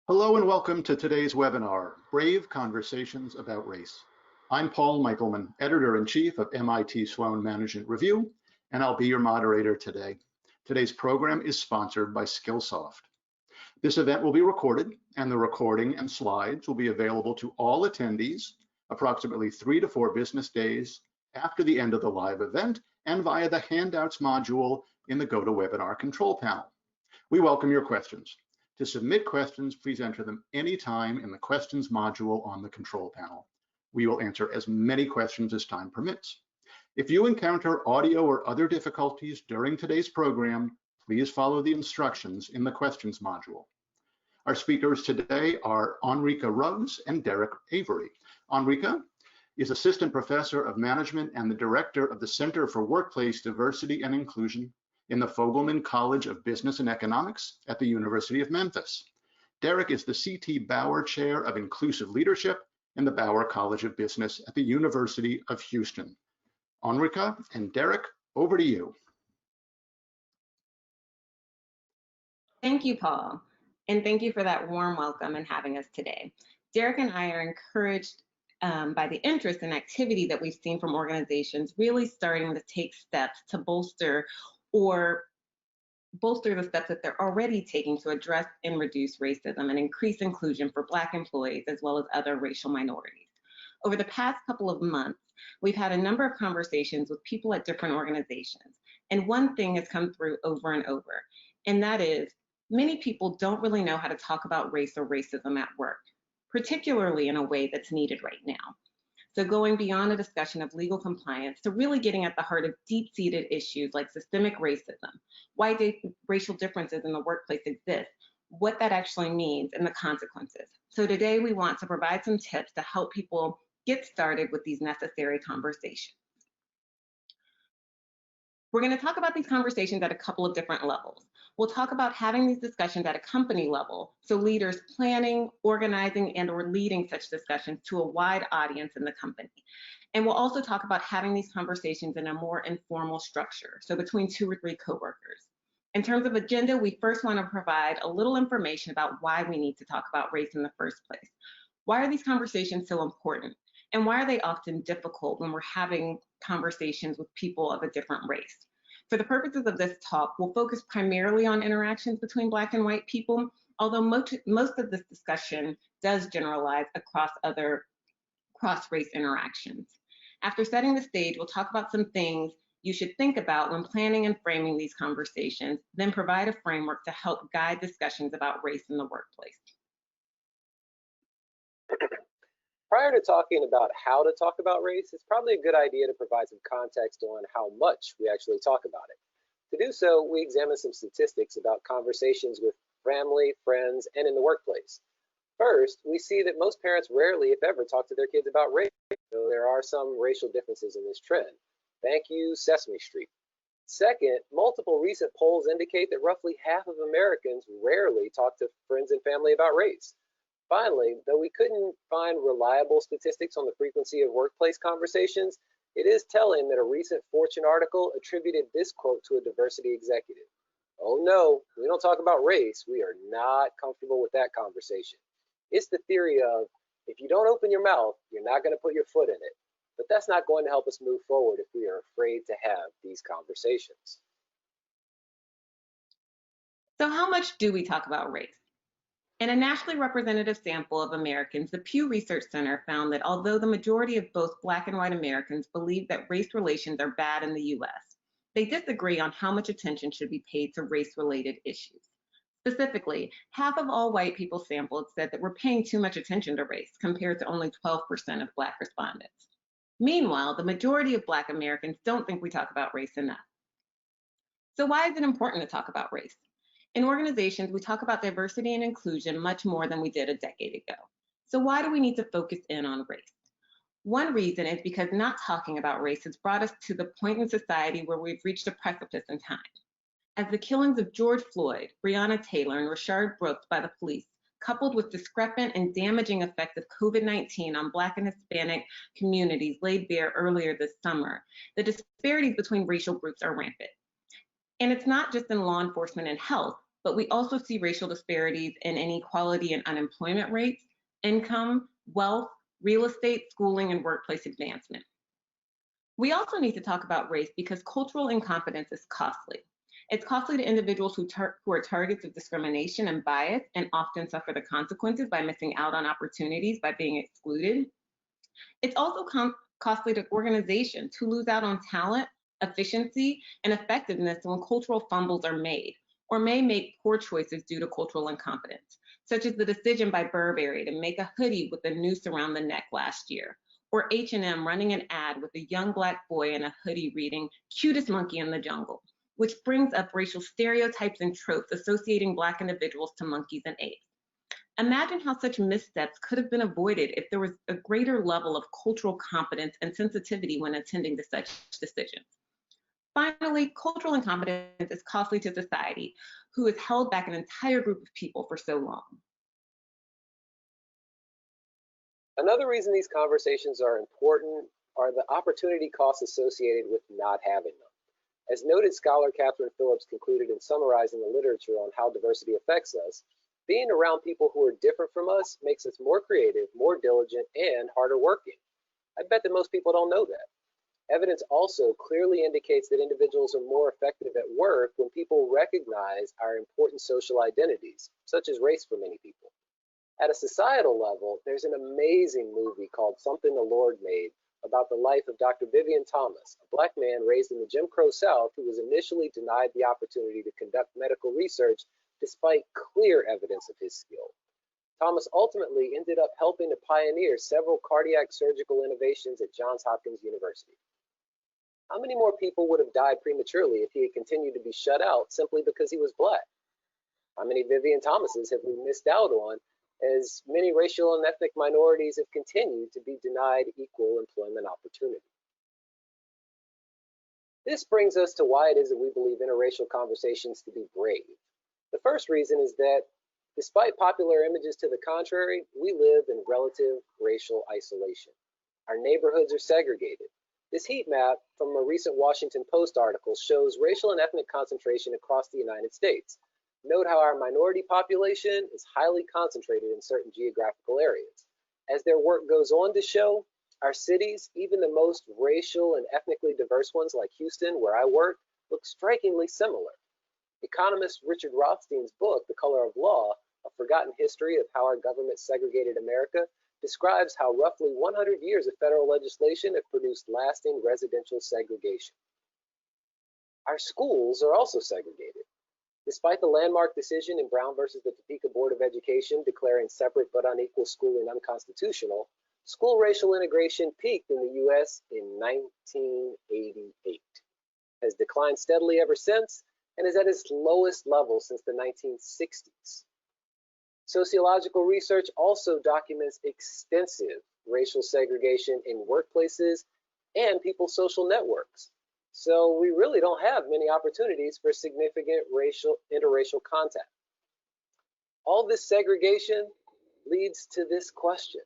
Hello and welcome to today's webinar, Brave Conversations About Race. I'm Paul Michelman, Editor-in-Chief of MIT Sloan Management Review, and I'll be your moderator today. Today's program is sponsored by Skillsoft. This event will be recorded, and the recording and slides will be available to all attendees approximately 3 to 4 business days after the end of the live event and via the handouts module in the GoToWebinar control panel. We welcome your questions. To submit questions, please enter them anytime in the questions module on the control panel. We will answer as many questions as time permits. If you encounter audio or other difficulties during today's program, please follow the instructions in the questions module. Our speakers today are Enrica N and Derek Avery. Enrica is Assistant Professor of Management and the Director of the Center for Workplace Diversity and Inclusion in the Fogelman College of Business and Economics at the University of Memphis. Derek is the C.T. Bauer Chair of Inclusive Leadership in the Bauer College of Business at the University of Houston. Enrica and Derek, over to you. Thank you, Paul, and thank you for that warm welcome and having us today. Derek and I are encouraged by the interest and activity that we've seen from organizations really starting to take steps to bolster the steps that they're already taking to address and reduce racism and increase inclusion for Black employees as well as other racial minorities. Over the past couple of months, we've had a number of conversations with people at different organizations, and one thing has come through over and over, and that is many people don't really know how to talk about race or racism at work, particularly in a way that's needed right now. So going beyond a discussion of legal compliance to really getting at the heart of deep-seated issues like systemic racism, why racial differences in the workplace exist, what that actually means, and the consequences. So today we want to provide some tips to help people get started with these necessary conversations. We're going to talk about these conversations at a couple of different levels. We'll talk about having these discussions at a company level, so leaders planning, organizing, and or leading such discussions to a wide audience in the company. And we'll also talk about having these conversations in a more informal structure, so between 2 or 3 coworkers. In terms of agenda, we first want to provide a little information about why we need to talk about race in the first place. Why are these conversations so important? And why are they often difficult when we're having conversations with people of a different race? For the purposes of this talk, we'll focus primarily on interactions between Black and white people, although most of this discussion does generalize across other cross-race interactions. After setting the stage, we'll talk about some things you should think about when planning and framing these conversations, then provide a framework to help guide discussions about race in the workplace. Prior to talking about how to talk about race, it's probably a good idea to provide some context on how much we actually talk about it. To do so, we examine some statistics about conversations with family, friends, and in the workplace. First, we see that most parents rarely, if ever, talk to their kids about race, though there are some racial differences in this trend. Thank you, Sesame Street. Second, multiple recent polls indicate that roughly half of Americans rarely talk to friends and family about race. Finally, though we couldn't find reliable statistics on the frequency of workplace conversations, it is telling that a recent Fortune article attributed this quote to a diversity executive. "Oh no, we don't talk about race. We are not comfortable with that conversation." It's the theory of, if you don't open your mouth, you're not going to put your foot in it. But that's not going to help us move forward if we are afraid to have these conversations. So how much do we talk about race? In a nationally representative sample of Americans, the Pew Research Center found that although the majority of both Black and white Americans believe that race relations are bad in the US, they disagree on how much attention should be paid to race-related issues. Specifically, half of all white people sampled said that we're paying too much attention to race, compared to only 12% of Black respondents. Meanwhile, the majority of Black Americans don't think we talk about race enough. So why is it important to talk about race? In organizations, we talk about diversity and inclusion much more than we did a decade ago. So why do we need to focus in on race? One reason is because not talking about race has brought us to the point in society where we've reached a precipice in time. As the killings of George Floyd, Breonna Taylor, and Rayshard Brooks by the police, coupled with discrepant and damaging effects of COVID-19 on Black and Hispanic communities laid bare earlier this summer, the disparities between racial groups are rampant. And it's not just in law enforcement and health, but we also see racial disparities in inequality in unemployment rates, income, wealth, real estate, schooling, and workplace advancement. We also need to talk about race because cultural incompetence is costly. It's costly to individuals who are targets of discrimination and bias and often suffer the consequences by missing out on opportunities by being excluded. It's also costly to organizations who lose out on talent, efficiency, and effectiveness when cultural fumbles are made, or may make poor choices due to cultural incompetence, such as the decision by Burberry to make a hoodie with a noose around the neck last year, or H&M running an ad with a young Black boy in a hoodie reading, "Cutest monkey in the jungle," which brings up racial stereotypes and tropes associating Black individuals to monkeys and apes. Imagine how such missteps could have been avoided if there was a greater level of cultural competence and sensitivity when attending to such decisions. Finally, cultural incompetence is costly to society, who has held back an entire group of people for so long. Another reason these conversations are important are the opportunity costs associated with not having them. As noted scholar Catherine Phillips concluded in summarizing the literature on how diversity affects us, being around people who are different from us makes us more creative, more diligent, and harder working. I bet that most people don't know that. Evidence also clearly indicates that individuals are more effective at work when people recognize our important social identities, such as race for many people. At a societal level, there's an amazing movie called Something the Lord Made about the life of Dr. Vivian Thomas, a Black man raised in the Jim Crow South who was initially denied the opportunity to conduct medical research despite clear evidence of his skill. Thomas ultimately ended up helping to pioneer several cardiac surgical innovations at Johns Hopkins University. How many more people would have died prematurely if he had continued to be shut out simply because he was Black? How many Vivian Thomases have we missed out on as many racial and ethnic minorities have continued to be denied equal employment opportunity? This brings us to why it is that we believe interracial conversations to be brave. The first reason is that despite popular images to the contrary, we live in relative racial isolation. Our neighborhoods are segregated. This heat map from a recent Washington Post article shows racial and ethnic concentration across the United States. Note how our minority population is highly concentrated in certain geographical areas. As their work goes on to show, our cities, even the most racial and ethnically diverse ones like Houston, where I work, look strikingly similar. Economist Richard Rothstein's book, The Color of Law, A Forgotten History of How Our Government Segregated America, describes how roughly 100 years of federal legislation have produced lasting residential segregation. Our schools are also segregated. Despite the landmark decision in Brown versus the Topeka Board of Education declaring separate but unequal schooling unconstitutional, school racial integration peaked in the U.S. in 1988, has declined steadily ever since, and is at its lowest level since the 1960s. Sociological research also documents extensive racial segregation in workplaces and people's social networks. So we really don't have many opportunities for significant interracial contact. All this segregation leads to this question.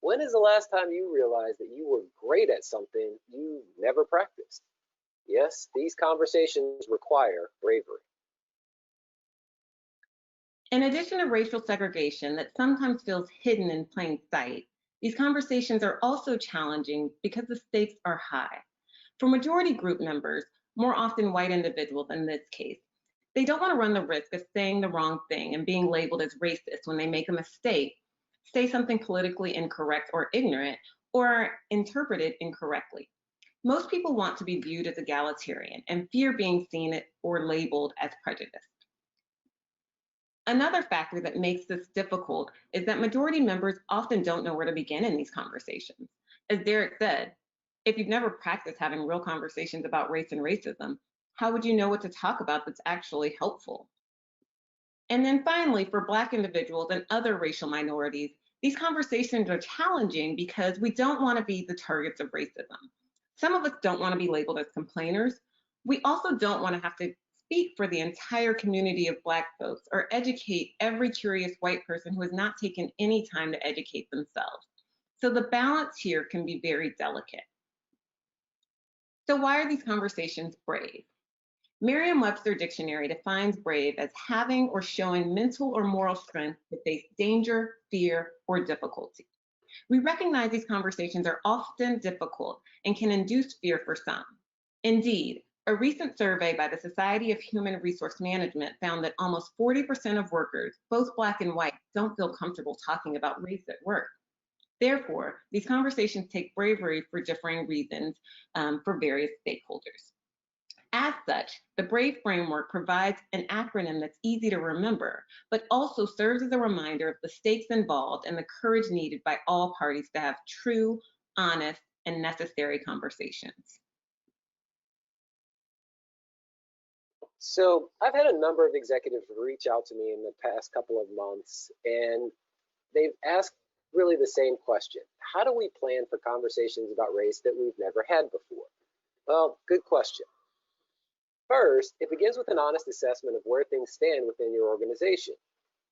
When is the last time you realized that you were great at something you never practiced? Yes, these conversations require bravery. In addition to racial segregation that sometimes feels hidden in plain sight, these conversations are also challenging because the stakes are high. For majority group members, more often white individuals in this case, they don't want to run the risk of saying the wrong thing and being labeled as racist when they make a mistake, say something politically incorrect or ignorant, or are interpreted incorrectly. Most people want to be viewed as egalitarian and fear being seen or labeled as prejudiced. Another factor that makes this difficult is that majority members often don't know where to begin in these conversations. As Derek said, if you've never practiced having real conversations about race and racism, how would you know what to talk about that's actually helpful? And then finally, for Black individuals and other racial minorities, these conversations are challenging because we don't want to be the targets of racism. Some of us don't want to be labeled as complainers. We also don't want to have to speak for the entire community of Black folks or educate every curious white person who has not taken any time to educate themselves. So the balance here can be very delicate. So why are these conversations brave? Merriam-Webster Dictionary defines brave as having or showing mental or moral strength to face danger, fear, or difficulty. We recognize these conversations are often difficult and can induce fear for some. Indeed, a recent survey by the Society of Human Resource Management found that almost 40% of workers, both Black and white, don't feel comfortable talking about race at work. Therefore, these conversations take bravery for differing reasons for various stakeholders. As such, the BRAVE framework provides an acronym that's easy to remember, but also serves as a reminder of the stakes involved and the courage needed by all parties to have true, honest, and necessary conversations. So I've had a number of executives reach out to me in the past couple of months, and they've asked really the same question. How do we plan for conversations about race that we've never had before? Well, good question. First, it begins with an honest assessment of where things stand within your organization.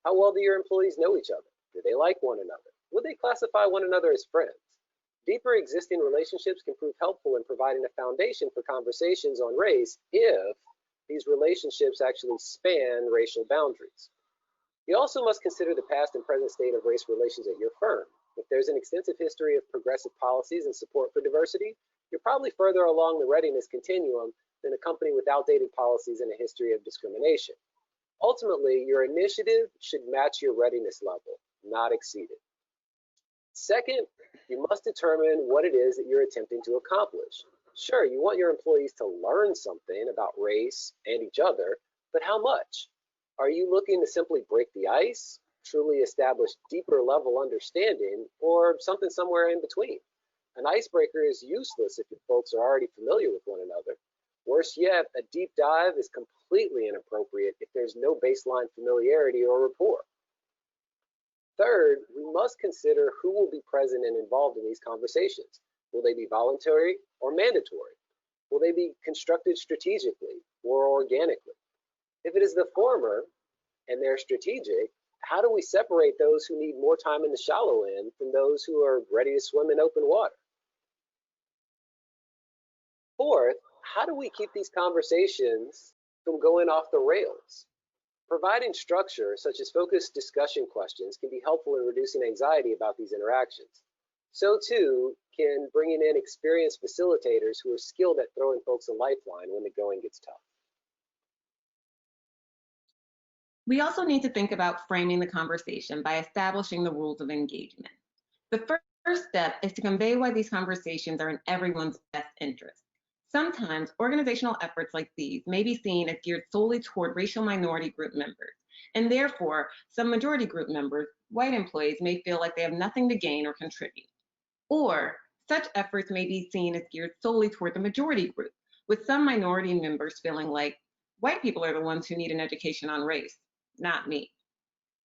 How well do your employees know each other? Do they like one another? Would they classify one another as friends? Deeper existing relationships can prove helpful in providing a foundation for conversations on race if these relationships actually span racial boundaries. You also must consider the past and present state of race relations at your firm. If there's an extensive history of progressive policies and support for diversity, you're probably further along the readiness continuum than a company with outdated policies and a history of discrimination. Ultimately, your initiative should match your readiness level, not exceed it. Second, you must determine what it is that you're attempting to accomplish. Sure, you want your employees to learn something about race and each other, but how much? Are you looking to simply break the ice, truly establish deeper level understanding, or something somewhere in between? An icebreaker is useless if your folks are already familiar with one another. Worse yet, a deep dive is completely inappropriate if there's no baseline familiarity or rapport. Third, we must consider who will be present and involved in these conversations. Will they be voluntary or mandatory? Will they be constructed strategically or organically? If it is the former and they're strategic, how do we separate those who need more time in the shallow end from those who are ready to swim in open water? Fourth, how do we keep these conversations from going off the rails? Providing structure, such as focused discussion questions, can be helpful in reducing anxiety about these interactions. So too can bringing in experienced facilitators who are skilled at throwing folks a lifeline when the going gets tough. We also need to think about framing the conversation by establishing the rules of engagement. The first step is to convey why these conversations are in everyone's best interest. Sometimes organizational efforts like these may be seen as geared solely toward racial minority group members, and therefore some majority group members, white employees, may feel like they have nothing to gain or contribute. Or such efforts may be seen as geared solely toward the majority group, with some minority members feeling like white people are the ones who need an education on race, not me.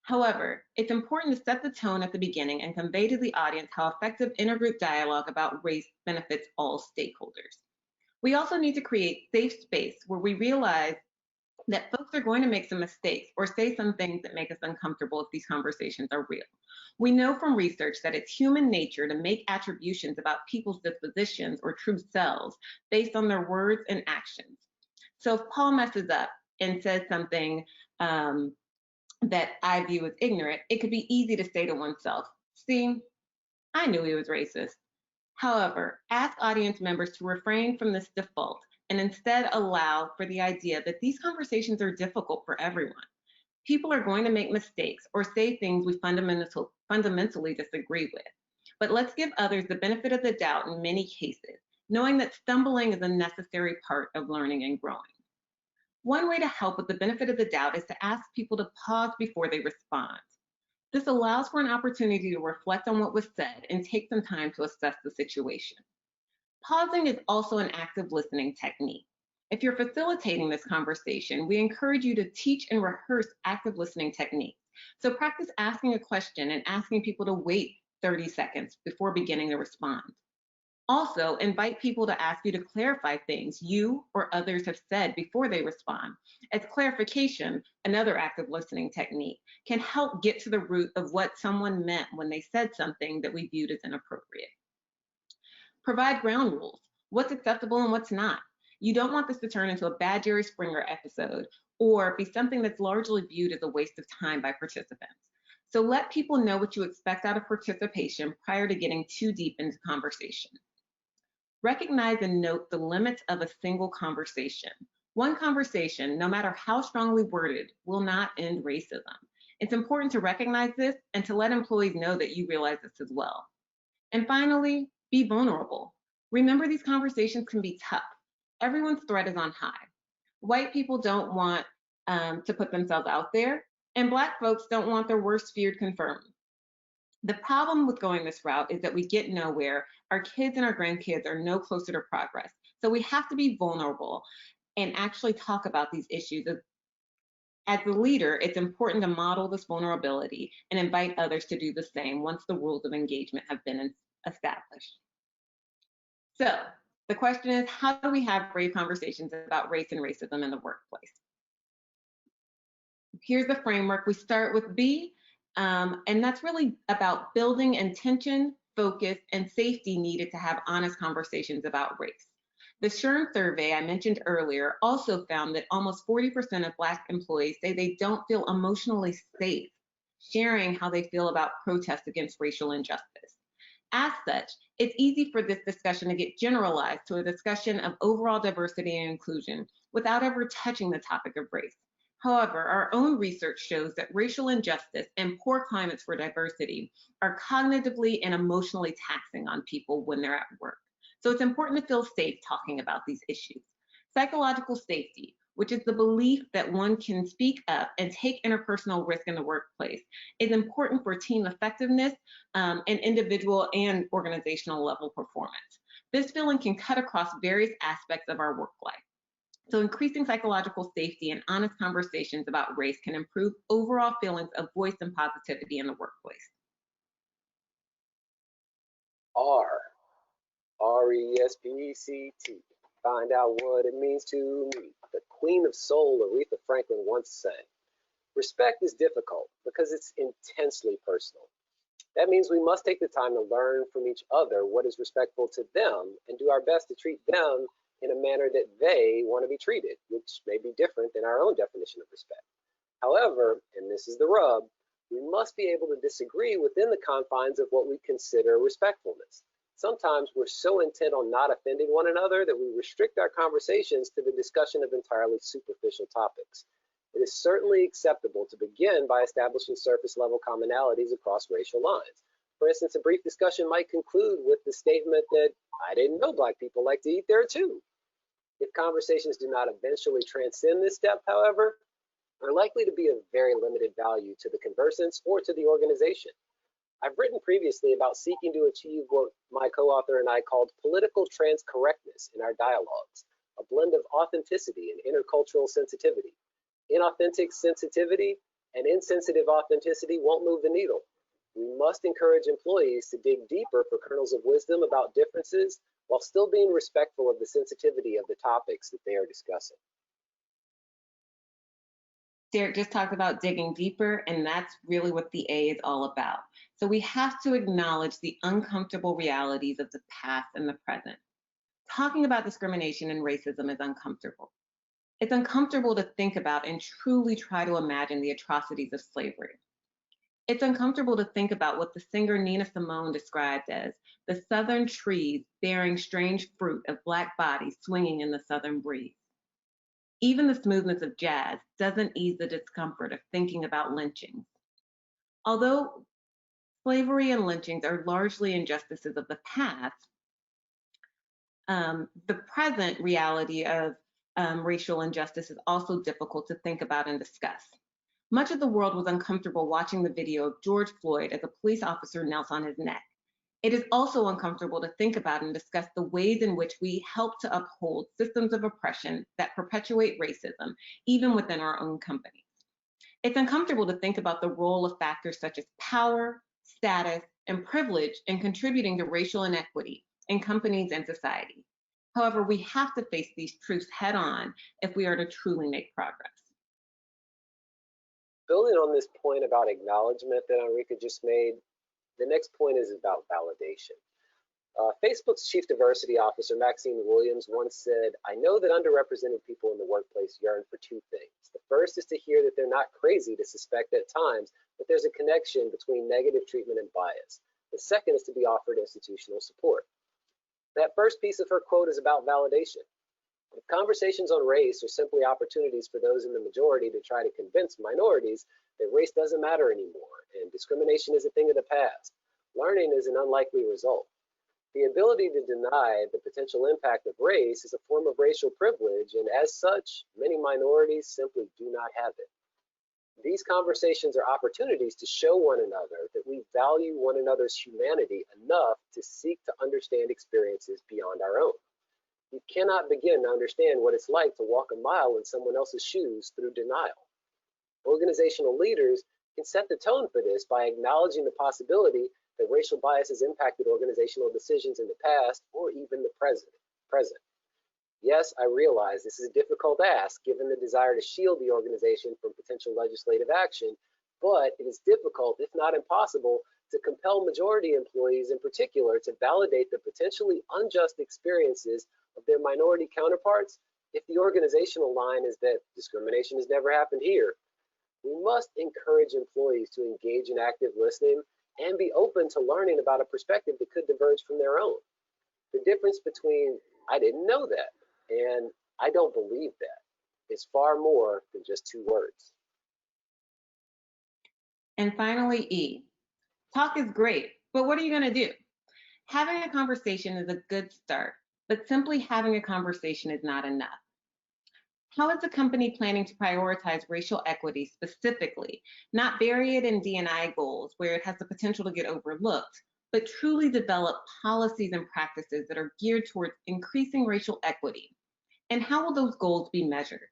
However, it's important to set the tone at the beginning and convey to the audience how effective intergroup dialogue about race benefits all stakeholders. We also need to create safe space where we realize that folks are going to make some mistakes or say some things that make us uncomfortable if these conversations are real. We know from research that it's human nature to make attributions about people's dispositions or true selves based on their words and actions. So if Paul messes up and says something that I view as ignorant, it could be easy to say to oneself, see, I knew he was racist. However, ask audience members to refrain from this default and instead allow for the idea that these conversations are difficult for everyone. People are going to make mistakes or say things we fundamentally disagree with. But let's give others the benefit of the doubt in many cases, knowing that stumbling is a necessary part of learning and growing. One way to help with the benefit of the doubt is to ask people to pause before they respond. This allows for an opportunity to reflect on what was said and take some time to assess the situation. Pausing is also an active listening technique. If you're facilitating this conversation, we encourage you to teach and rehearse active listening techniques. So practice asking a question and asking people to wait 30 seconds before beginning to respond. Also, invite people to ask you to clarify things you or others have said before they respond, as clarification, another active listening technique, can help get to the root of what someone meant when they said something that we viewed as inappropriate. Provide ground rules. What's acceptable and what's not? You don't want this to turn into a bad Jerry Springer episode or be something that's largely viewed as a waste of time by participants. So let people know what you expect out of participation prior to getting too deep into conversation. Recognize and note the limits of a single conversation. One conversation, no matter how strongly worded, will not end racism. It's important to recognize this and to let employees know that you realize this as well. And finally, be vulnerable. Remember, these conversations can be tough. Everyone's threat is on high. White people don't want to put themselves out there, and Black folks don't want their worst feared confirmed. The problem with going this route is that we get nowhere. Our kids and our grandkids are no closer to progress. So we have to be vulnerable and actually talk about these issues. As the leader, it's important to model this vulnerability and invite others to do the same once the rules of engagement have been established. So the question is, how do we have brave conversations about race and racism in the workplace? Here's the framework. We start with B, and that's really about building intention, focus, and safety needed to have honest conversations about race. The SHRM survey I mentioned earlier also found that almost 40% of Black employees say they don't feel emotionally safe sharing how they feel about protests against racial injustice. As such, it's easy for this discussion to get generalized to a discussion of overall diversity and inclusion without ever touching the topic of race. However, our own research shows that racial injustice and poor climates for diversity are cognitively and emotionally taxing on people when they're at work. So it's important to feel safe talking about these issues. Psychological safety, which is the belief that one can speak up and take interpersonal risk in the workplace, is important for team effectiveness and individual and organizational level performance. This feeling can cut across various aspects of our work life. So increasing psychological safety and honest conversations about race can improve overall feelings of voice and positivity in the workplace. R-E-S-P-E-C-T. Find out what it means to me. The Queen of Soul, Aretha Franklin, once sang, "Respect is difficult because it's intensely personal. That means we must take the time to learn from each other what is respectful to them and do our best to treat them in a manner that they want to be treated, which may be different than our own definition of respect. However, and this is the rub, we must be able to disagree within the confines of what we consider respectfulness. Sometimes we're so intent on not offending one another that we restrict our conversations to the discussion of entirely superficial topics. It is certainly acceptable to begin by establishing surface level commonalities across racial lines. For instance, a brief discussion might conclude with the statement that I didn't know Black people like to eat there too. If conversations do not eventually transcend this step, however, are likely to be of very limited value to the conversants or to the organization. I've written previously about seeking to achieve what my co-author and I called political transcorrectness in our dialogues, a blend of authenticity and intercultural sensitivity. Inauthentic sensitivity and insensitive authenticity won't move the needle. We must encourage employees to dig deeper for kernels of wisdom about differences while still being respectful of the sensitivity of the topics that they are discussing. Derek just talked about digging deeper, and that's really what the A is all about. So we have to acknowledge the uncomfortable realities of the past and the present. Talking about discrimination and racism is uncomfortable. It's uncomfortable to think about and truly try to imagine the atrocities of slavery. It's uncomfortable to think about what the singer Nina Simone described as the southern trees bearing strange fruit of Black bodies swinging in the southern breeze. Even the smoothness of jazz doesn't ease the discomfort of thinking about lynchings. Although slavery and lynchings are largely injustices of the past, the present reality of racial injustice is also difficult to think about and discuss. Much of the world was uncomfortable watching the video of George Floyd as a police officer knelt on his neck. It is also uncomfortable to think about and discuss the ways in which we help to uphold systems of oppression that perpetuate racism, even within our own companies. It's uncomfortable to think about the role of factors such as power, status, and privilege in contributing to racial inequity in companies and society. However, we have to face these truths head on if we are to truly make progress. Building on this point about acknowledgement that Enrica just made, the next point is about validation. Facebook's chief diversity officer, Maxine Williams, once said, "I know that underrepresented people in the workplace yearn for two things. The first is to hear that they're not crazy to suspect at times that there's a connection between negative treatment and bias. The second is to be offered institutional support." That first piece of her quote is about validation. If conversations on race are simply opportunities for those in the majority to try to convince minorities that race doesn't matter anymore and discrimination is a thing of the past, learning is an unlikely result. The ability to deny the potential impact of race is a form of racial privilege, and as such, many minorities simply do not have it. These conversations are opportunities to show one another that we value one another's humanity enough to seek to understand experiences beyond our own. You cannot begin to understand what it's like to walk a mile in someone else's shoes through denial. Organizational leaders can set the tone for this by acknowledging the possibility that racial bias has impacted organizational decisions in the past or even the present. Yes, I realize this is a difficult ask given the desire to shield the organization from potential legislative action, but it is difficult, if not impossible, to compel majority employees in particular to validate the potentially unjust experiences of their minority counterparts if the organizational line is that discrimination has never happened here. We must encourage employees to engage in active listening and be open to learning about a perspective that could diverge from their own. The difference between "I didn't know that" and "I don't believe that" is far more than just two words. And finally, E. Talk is great, but what are you going to do? Having a conversation is a good start, but simply having a conversation is not enough. How is the company planning to prioritize racial equity specifically, not bury it in D&I goals where it has the potential to get overlooked, but truly develop policies and practices that are geared towards increasing racial equity? And how will those goals be measured?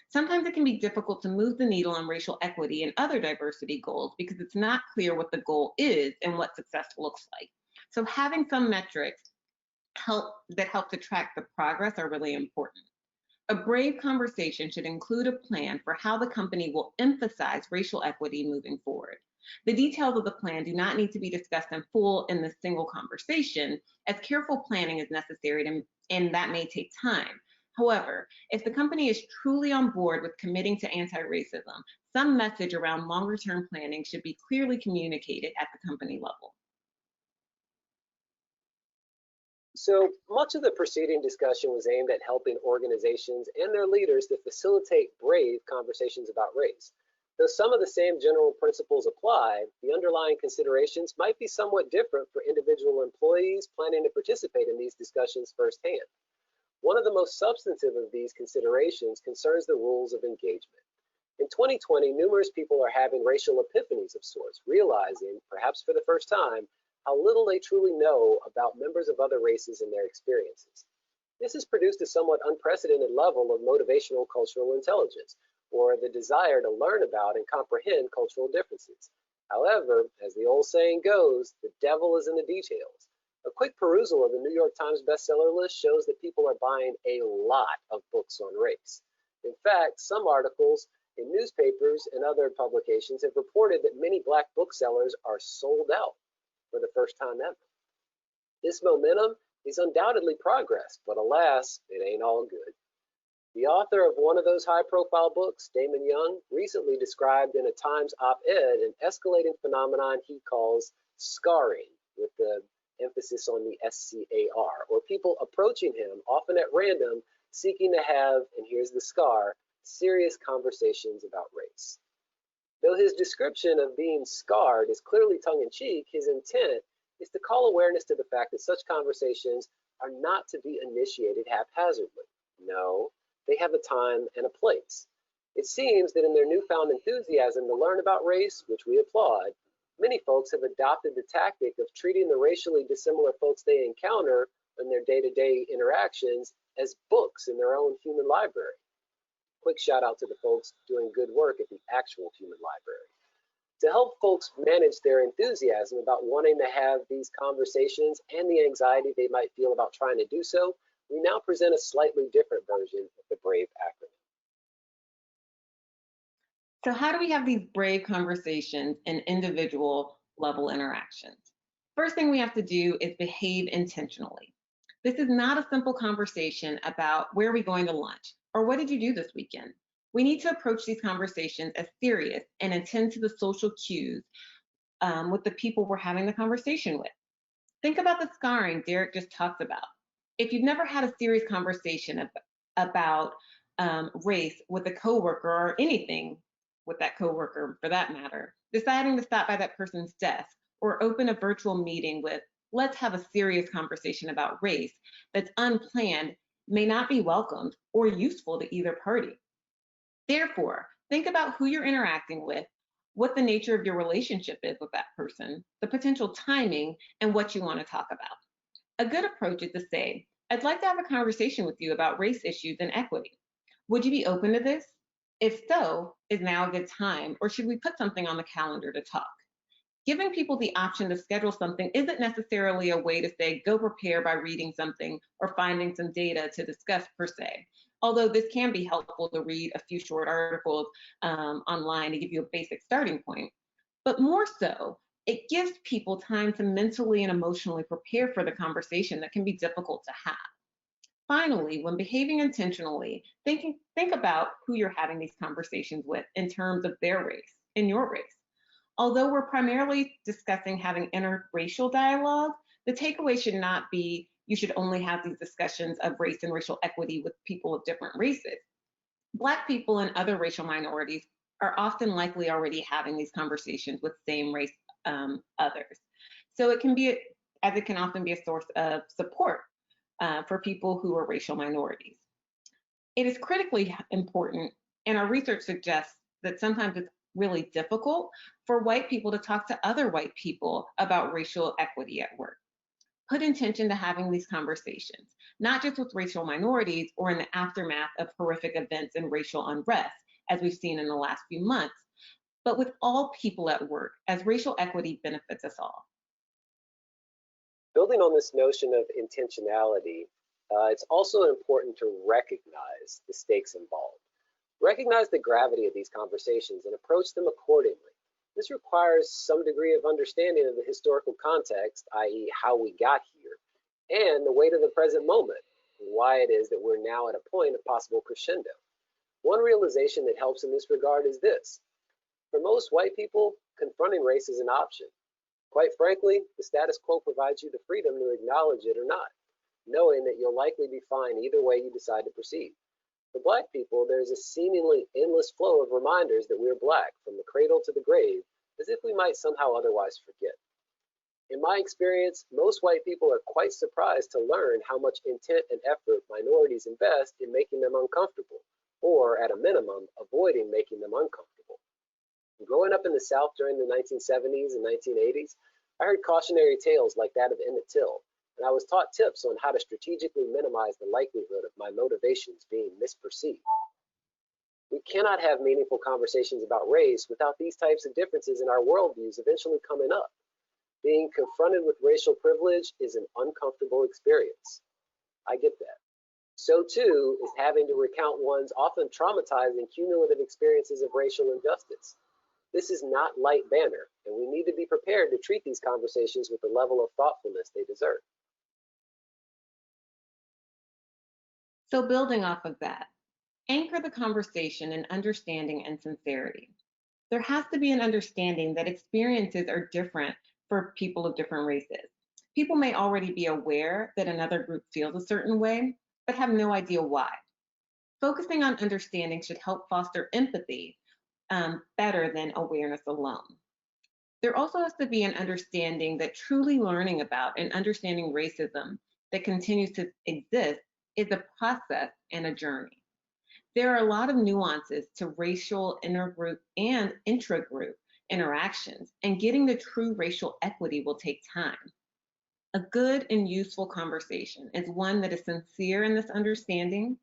Sometimes it can be difficult to move the needle on racial equity and other diversity goals because it's not clear what the goal is and what success looks like. So having some metrics that help to track the progress are really important. A brave conversation should include a plan for how the company will emphasize racial equity moving forward. The details of the plan do not need to be discussed in full in this single conversation, as careful planning is necessary and that may take time. However, if the company is truly on board with committing to anti-racism, some message around longer-term planning should be clearly communicated at the company level. So much of the preceding discussion was aimed at helping organizations and their leaders to facilitate brave conversations about race. Though some of the same general principles apply, the underlying considerations might be somewhat different for individual employees planning to participate in these discussions firsthand. One of the most substantive of these considerations concerns the rules of engagement. In 2020, numerous people are having racial epiphanies of sorts, realizing, perhaps for the first time, how little they truly know about members of other races and their experiences. This has produced a somewhat unprecedented level of motivational cultural intelligence, or the desire to learn about and comprehend cultural differences. However, as the old saying goes, the devil is in the details. A quick perusal of the New York Times bestseller list shows that people are buying a lot of books on race. In fact, some articles in newspapers and other publications have reported that many Black booksellers are sold out for the first time ever. This momentum is undoubtedly progress, but alas, it ain't all good. The author of one of those high-profile books, Damon Young, recently described in a Times op-ed an escalating phenomenon he calls scarring, with the emphasis on the SCAR, or people approaching him, often at random, seeking to have, and here's the scar, serious conversations about race. Though his description of being scarred is clearly tongue-in-cheek, his intent is to call awareness to the fact that such conversations are not to be initiated haphazardly. No, they have a time and a place. It seems that in their newfound enthusiasm to learn about race, which we applaud, many folks have adopted the tactic of treating the racially dissimilar folks they encounter in their day-to-day interactions as books in their own human library. Quick shout out to the folks doing good work at the actual human library. To help folks manage their enthusiasm about wanting to have these conversations and the anxiety they might feel about trying to do so, we now present a slightly different version of the BRAVE acronym. So how do we have these brave conversations in individual level interactions? First thing we have to do is behave intentionally. This is not a simple conversation about where are we going to lunch or what did you do this weekend. We need to approach these conversations as serious and attend to the social cues with the people we're having the conversation with. Think about the scarring Derek just talked about. If you've never had a serious conversation about race with a coworker or anything with that coworker for that matter, deciding to stop by that person's desk or open a virtual meeting with, let's have a serious conversation about race that's unplanned may not be welcomed or useful to either party. Therefore, think about who you're interacting with, what the nature of your relationship is with that person, the potential timing, and what you want to talk about. A good approach is to say, I'd like to have a conversation with you about race issues and equity. Would you be open to this? If so, is now a good time, or should we put something on the calendar to talk? Giving people the option to schedule something isn't necessarily a way to say, go prepare by reading something or finding some data to discuss per se. Although this can be helpful to read a few short articles online to give you a basic starting point. But more so, it gives people time to mentally and emotionally prepare for the conversation that can be difficult to have. Finally, when behaving intentionally, think about who you're having these conversations with in terms of their race and your race. Although we're primarily discussing having interracial dialogue, the takeaway should not be you should only have these discussions of race and racial equity with people of different races. Black people and other racial minorities are often likely already having these conversations with same race others. So it can often be a source of support for people who are racial minorities. It is critically important, and our research suggests that sometimes it's really difficult for white people to talk to other white people about racial equity at work. Put intention to having these conversations, not just with racial minorities or in the aftermath of horrific events and racial unrest, as we've seen in the last few months, but with all people at work, as racial equity benefits us all. Building on this notion of intentionality, it's also important to recognize the stakes involved. Recognize the gravity of these conversations and approach them accordingly. This requires some degree of understanding of the historical context, i.e. how we got here, and the weight of the present moment, and why it is that we're now at a point of possible crescendo. One realization that helps in this regard is this. For most white people, confronting race is an option. Quite frankly, the status quo provides you the freedom to acknowledge it or not, knowing that you'll likely be fine either way you decide to proceed. For Black people, there's a seemingly endless flow of reminders that we're Black, from the cradle to the grave, as if we might somehow otherwise forget. In my experience, most white people are quite surprised to learn how much intent and effort minorities invest in making them uncomfortable, or at a minimum, avoiding making them uncomfortable. Growing up in the South during the 1970s and 1980s, I heard cautionary tales like that of Emmett Till, and I was taught tips on how to strategically minimize the likelihood of my motivations being misperceived. We cannot have meaningful conversations about race without these types of differences in our worldviews eventually coming up. Being confronted with racial privilege is an uncomfortable experience. I get that. So too is having to recount one's often traumatizing cumulative experiences of racial injustice. This is not light banner, and we need to be prepared to treat these conversations with the level of thoughtfulness they deserve. So building off of that, anchor the conversation in understanding and sincerity. There has to be an understanding that experiences are different for people of different races. People may already be aware that another group feels a certain way, but have no idea why. Focusing on understanding should help foster empathy better than awareness alone. There also has to be an understanding that truly learning about and understanding racism that continues to exist is a process and a journey. There are a lot of nuances to racial intergroup and intragroup interactions, and getting the true racial equity will take time. A good and useful conversation is one that is sincere in this understanding,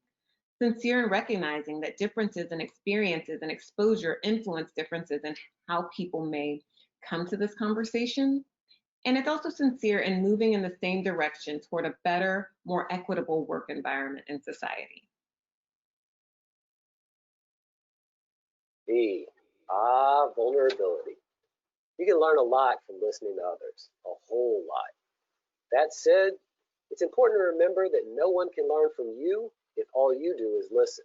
sincere in recognizing that differences in experiences and exposure influence differences in how people may come to this conversation. And it's also sincere in moving in the same direction toward a better, more equitable work environment in society. Vulnerability. You can learn a lot from listening to others, a whole lot. That said, it's important to remember that no one can learn from you if all you do is listen.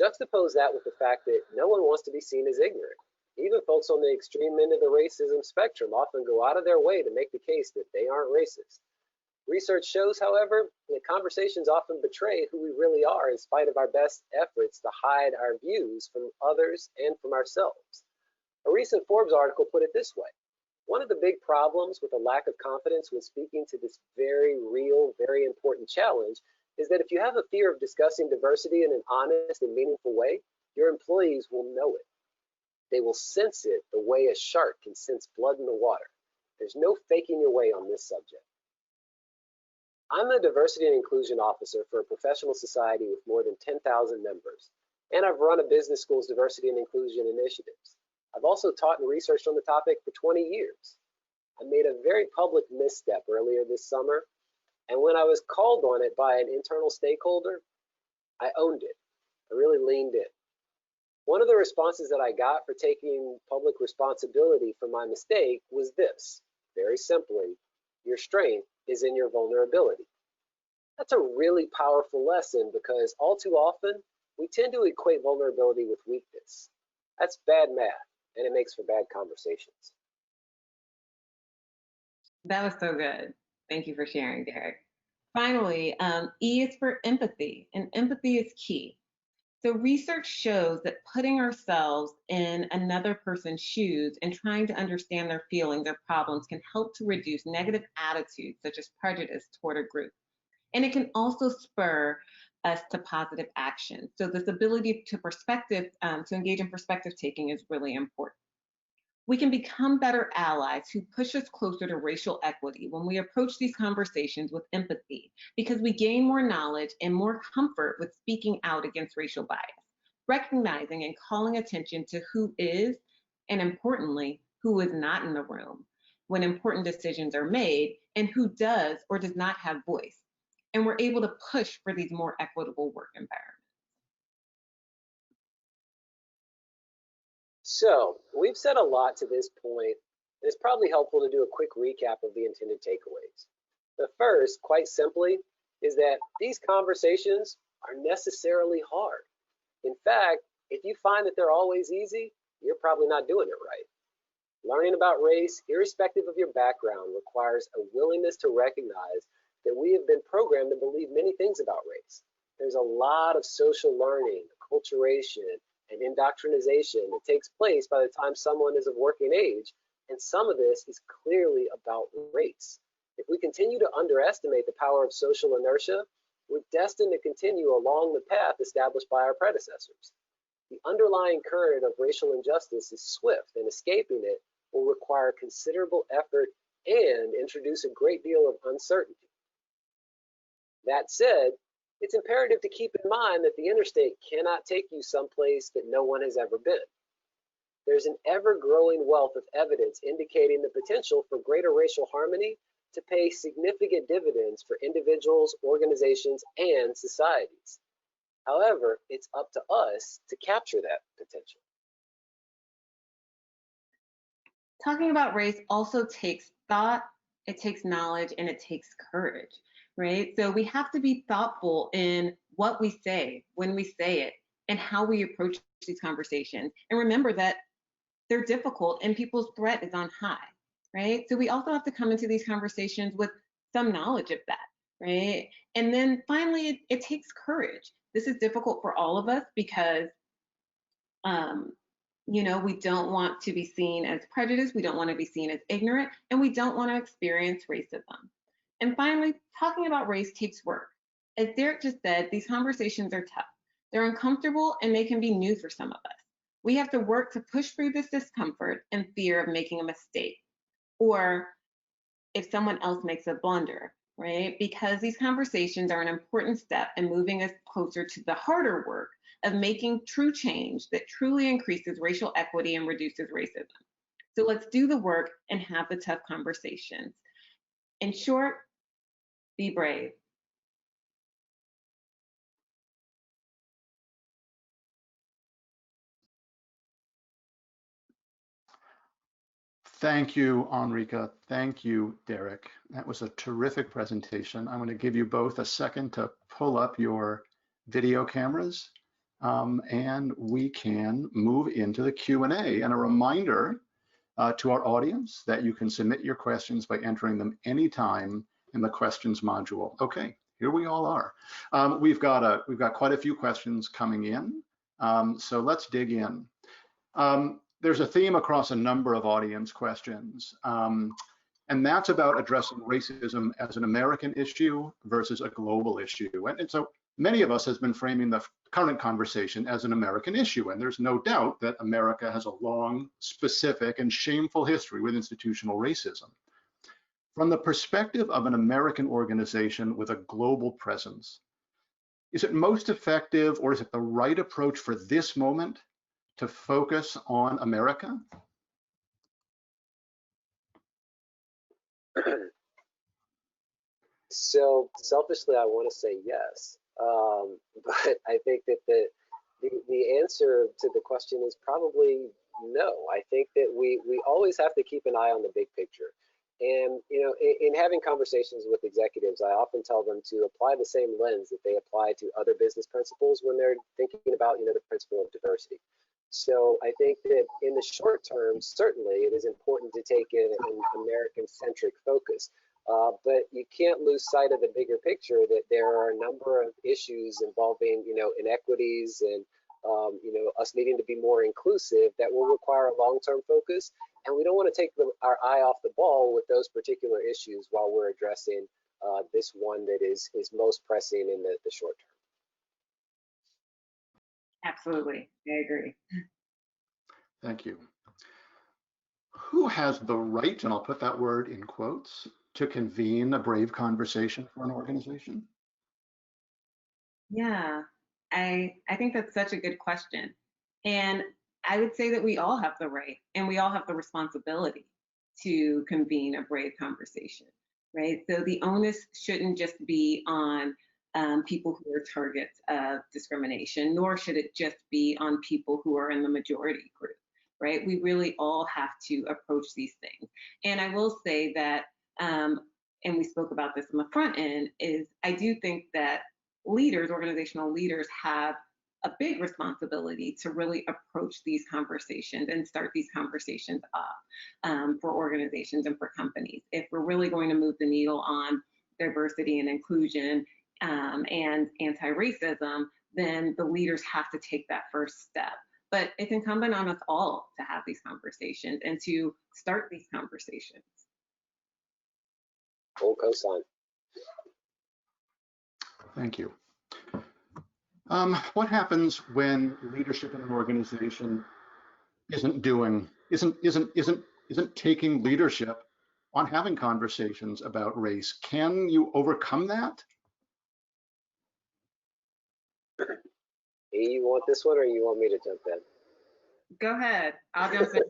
Juxtapose that with the fact that no one wants to be seen as ignorant. Even folks on the extreme end of the racism spectrum often go out of their way to make the case that they aren't racist. Research shows, however, that conversations often betray who we really are in spite of our best efforts to hide our views from others and from ourselves. A recent Forbes article put it this way: one of the big problems with a lack of confidence when speaking to this very real, very important challenge is that if you have a fear of discussing diversity in an honest and meaningful way, your employees will know it. They will sense it the way a shark can sense blood in the water. There's no faking your way on this subject. I'm the Diversity and Inclusion Officer for a professional society with more than 10,000 members, and I've run a business school's diversity and inclusion initiatives. I've also taught and researched on the topic for 20 years. I made a very public misstep earlier this summer, and when I was called on it by an internal stakeholder, I owned it. I really leaned in. One of the responses that I got for taking public responsibility for my mistake was this: very simply, your strength is in your vulnerability. That's a really powerful lesson because all too often, we tend to equate vulnerability with weakness. That's bad math, and it makes for bad conversations. That was so good. Thank you for sharing, Derek. Finally, E is for empathy, and empathy is key. So research shows that putting ourselves in another person's shoes and trying to understand their feelings or problems can help to reduce negative attitudes such as prejudice toward a group. And it can also spur us to positive action. So this ability to to engage in perspective taking is really important. We can become better allies who push us closer to racial equity when we approach these conversations with empathy, because we gain more knowledge and more comfort with speaking out against racial bias, recognizing and calling attention to who is, and importantly, who is not in the room when important decisions are made, and who does or does not have voice. And we're able to push for these more equitable work environments. So we've said a lot to this point, and it's probably helpful to do a quick recap of the intended takeaways. The first, quite simply, is that these conversations are necessarily hard. In fact, if you find that they're always easy, you're probably not doing it right. Learning about race, irrespective of your background, requires a willingness to recognize that we have been programmed to believe many things about race. There's a lot of social learning, acculturation, and indoctrination that takes place by the time someone is of working age, and some of this is clearly about race. If we continue to underestimate the power of social inertia, we're destined to continue along the path established by our predecessors. The underlying current of racial injustice is swift, and escaping it will require considerable effort and introduce a great deal of uncertainty. That said, it's imperative to keep in mind that the interstate cannot take you someplace that no one has ever been. There's an ever-growing wealth of evidence indicating the potential for greater racial harmony to pay significant dividends for individuals, organizations, and societies. However, it's up to us to capture that potential. Talking about race also takes thought, it takes knowledge, and it takes courage, right? So we have to be thoughtful in what we say, when we say it, and how we approach these conversations. And remember that they're difficult and people's threat is on high, right? So we also have to come into these conversations with some knowledge of that, right? And then finally, it takes courage. This is difficult for all of us because we don't want to be seen as prejudiced, we don't want to be seen as ignorant, and we don't want to experience racism. And finally, talking about race takes work. As Derek just said, these conversations are tough. They're uncomfortable and they can be new for some of us. We have to work to push through this discomfort and fear of making a mistake, or if someone else makes a blunder, right? Because these conversations are an important step in moving us closer to the harder work of making true change that truly increases racial equity and reduces racism. So let's do the work and have the tough conversations. In short, be brave. Thank you, Enrica. Thank you, Derek. That was a terrific presentation. I'm going to give you both a second to pull up your video cameras, and we can move into the Q&A. And a reminder to our audience that you can submit your questions by entering them anytime in the questions module. Okay, here we all are. We've got quite a few questions coming in, so let's dig in. There's a theme across a number of audience questions, and that's about addressing racism as an American issue versus a global issue. And so many of us has been framing the current conversation as an American issue, and there's no doubt that America has a long, specific, and shameful history with institutional racism. From the perspective of an American organization with a global presence, is it most effective, or is it the right approach for this moment to focus on America? So selfishly, I want to say yes, but I think that the answer to the question is probably no. I think that we always have to keep an eye on the big picture. And in having conversations with executives, I often tell them to apply the same lens that they apply to other business principles when they're thinking about the principle of diversity. So I think that in the short term, certainly it is important to take an American-centric focus. But you can't lose sight of the bigger picture that there are a number of issues involving, inequities and, us needing to be more inclusive that will require a long-term focus. And we don't want to take our eye off the ball with those particular issues while we're addressing this one that is most pressing in the short term. Absolutely, I agree. Thank you. Who has the right, and I'll put that word in quotes, to convene a brave conversation for an organization? Yeah, I think that's such a good question. And I would say that we all have the right and we all have the responsibility to convene a brave conversation, right? So the onus shouldn't just be on people who are targets of discrimination, nor should it just be on people who are in the majority group, right? We really all have to approach these things. And I will say that, and we spoke about this on the front end, is I do think that leaders, organizational leaders, have a big responsibility to really approach these conversations and start these conversations up for organizations and for companies. If we're really going to move the needle on diversity and inclusion and anti-racism, then the leaders have to take that first step. But it's incumbent on us all to have these conversations and to start these conversations. Full cosign. Thank you. What happens when leadership in an organization isn't taking leadership on having conversations about race? Can you overcome that? You want this one, or you want me to jump in? Go ahead. I'll jump in.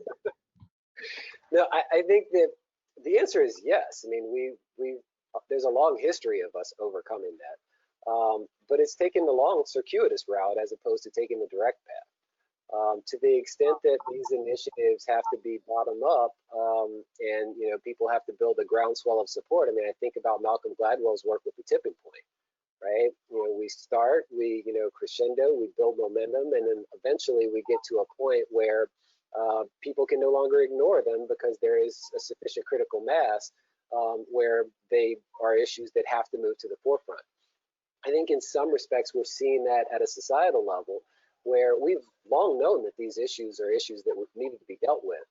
No, I think that the answer is yes. I mean, there's a long history of us overcoming that. But it's taken the long circuitous route as opposed to taking the direct path. To the extent that these initiatives have to be bottom up, and people have to build a groundswell of support. I mean, I think about Malcolm Gladwell's work with the tipping point, right? We start, we crescendo, we build momentum, and then eventually we get to a point where people can no longer ignore them because there is a sufficient critical mass where they are issues that have to move to the forefront. I think in some respects, we're seeing that at a societal level where we've long known that these issues are issues that needed to be dealt with,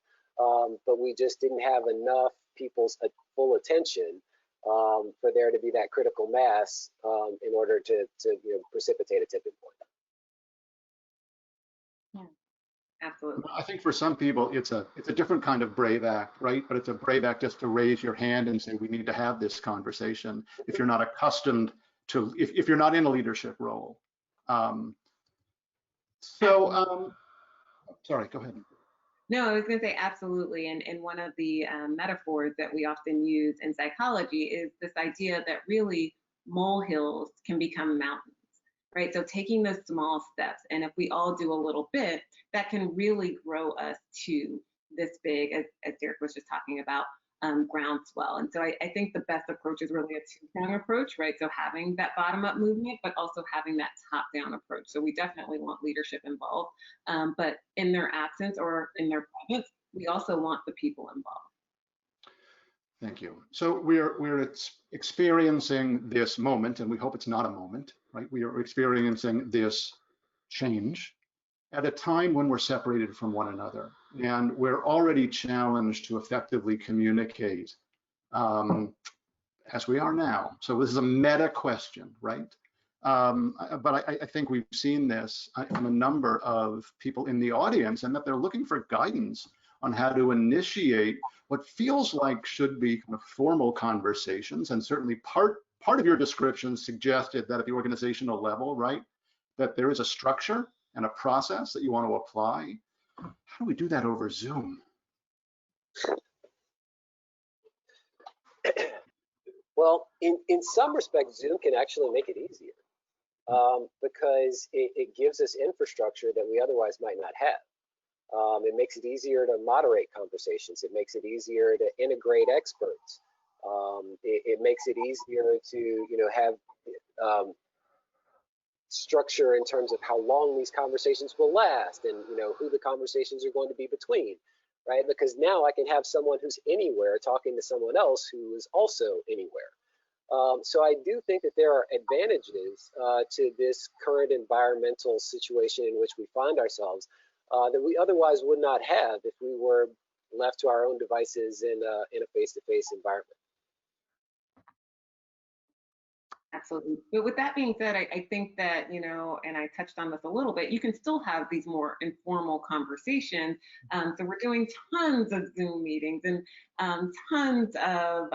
but we just didn't have enough people's full attention for there to be that critical mass in order to precipitate a tipping point. Yeah, absolutely. I think for some people, it's a different kind of brave act, right? But it's a brave act just to raise your hand and say, we need to have this conversation. If you're not accustomed to, if you're not in a leadership role. Sorry, go ahead. No, I was going to say absolutely. And one of the metaphors that we often use in psychology is this idea that really molehills can become mountains, right? So taking those small steps, and if we all do a little bit, that can really grow us to this big, as Derek was just talking about, groundswell. And so I think the best approach is really a two-prong approach, right? So having that bottom-up movement, but also having that top-down approach. So we definitely want leadership involved, but in their absence or in their presence, we also want the people involved. Thank you. So we're experiencing this moment, and we hope it's not a moment, right? We are experiencing this change at a time when we're separated from one another, and we're already challenged to effectively communicate as we are now. So this is a meta question, right? But I think we've seen this from a number of people in the audience, and that they're looking for guidance on how to initiate what feels like should be kind of formal conversations. And certainly part of your description suggested that at the organizational level, right, that there is a structure and a process that you want to apply. How do we do that over Zoom? Well, in some respects, Zoom can actually make it easier because it gives us infrastructure that we otherwise might not have. It makes it easier to moderate conversations. It makes it easier to integrate experts. It makes it easier to have structure in terms of how long these conversations will last, and who the conversations are going to be between, right? Because now I can have someone who's anywhere talking to someone else who is also anywhere. So I do think that there are advantages to this current environmental situation in which we find ourselves that we otherwise would not have if we were left to our own devices in a face-to-face environment. Absolutely. But with that being said, I think that, and I touched on this a little bit, you can still have these more informal conversations. So we're doing tons of Zoom meetings and tons of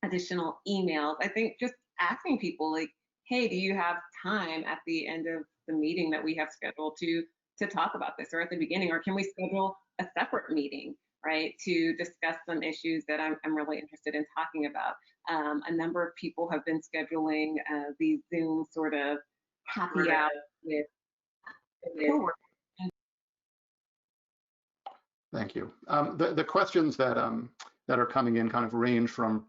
additional emails. I think just asking people like, hey, do you have time at the end of the meeting that we have scheduled to talk about this, or at the beginning, or can we schedule a separate meeting, right, to discuss some issues that I'm really interested in talking about. A number of people have been scheduling these Zoom sort of happy hours with coworkers. Thank you. The questions that are coming in kind of range from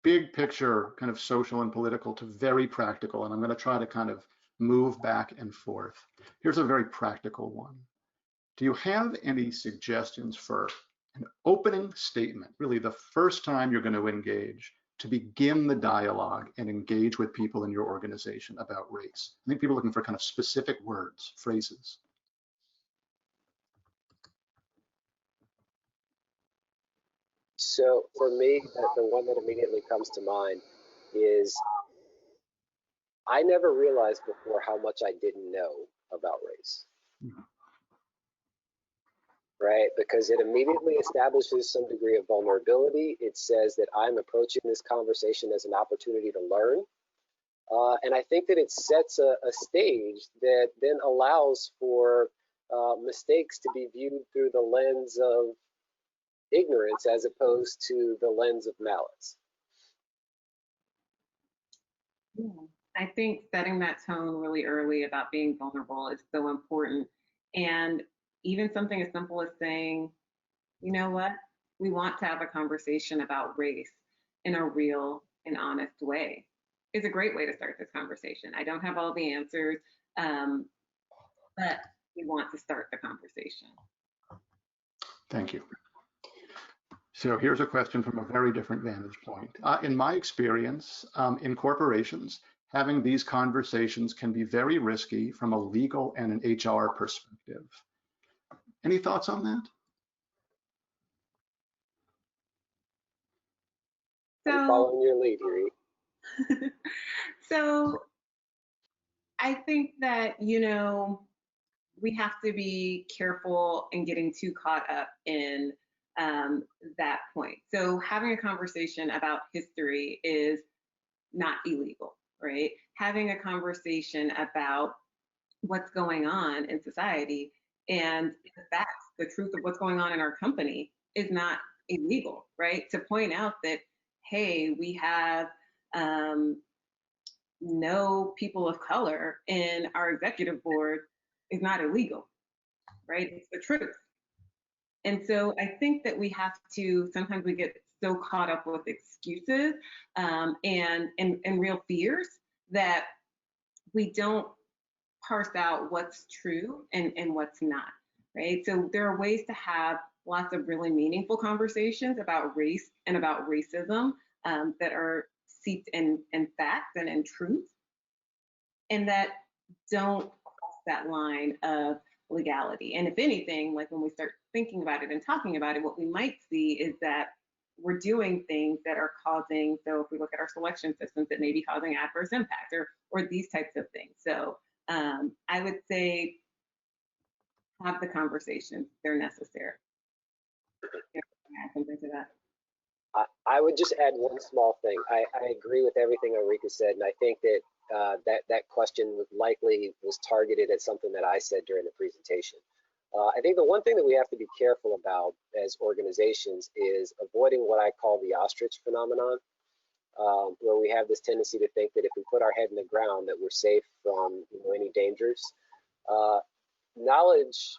big picture, kind of social and political, to very practical, and I'm going to try to kind of move back and forth. Here's a very practical one. Do you have any suggestions for an opening statement, really the first time you're going to engage, to begin the dialogue and engage with people in your organization about race? I think people are looking for kind of specific words, phrases. So for me, the one that immediately comes to mind is I never realized before how much I didn't know about race. Mm-hmm. Right? Because it immediately establishes some degree of vulnerability. It says that I'm approaching this conversation as an opportunity to learn. And I think that it sets a stage that then allows for mistakes to be viewed through the lens of ignorance as opposed to the lens of malice. Yeah. I think setting that tone really early about being vulnerable is so important. And even something as simple as saying, you know what, we want to have a conversation about race in a real and honest way is a great way to start this conversation. I don't have all the answers, but we want to start the conversation. Thank you. So here's a question from a very different vantage point. In my experience, in corporations, having these conversations can be very risky from a legal and an HR perspective. Any thoughts on that? I'm following your lead, Yuri. So I think that, we have to be careful in getting too caught up in that point. So having a conversation about history is not illegal, right? Having a conversation about what's going on in society and the facts, the truth of what's going on in our company is not illegal, right? To point out that, hey, we have no people of color in our executive board is not illegal, right? It's the truth. And so I think that we have to, sometimes we get so caught up with excuses and real fears that we don't parse out what's true and what's not, right? So there are ways to have lots of really meaningful conversations about race and about racism that are seeped in facts and in truth, and that don't cross that line of legality. And if anything, like when we start thinking about it and talking about it, what we might see is that we're doing things that are causing, so if we look at our selection systems, that may be causing adverse impact or these types of things. So I would say have the conversations, they're necessary. Add something to that. I would just add one small thing. I agree with everything Enrica said, and I think that that question was targeted at something that I said during the presentation. I think the one thing that we have to be careful about as organizations is avoiding what I call the Ostrich Phenomenon, where we have this tendency to think that if we put our head in the ground that we're safe from any dangers. Knowledge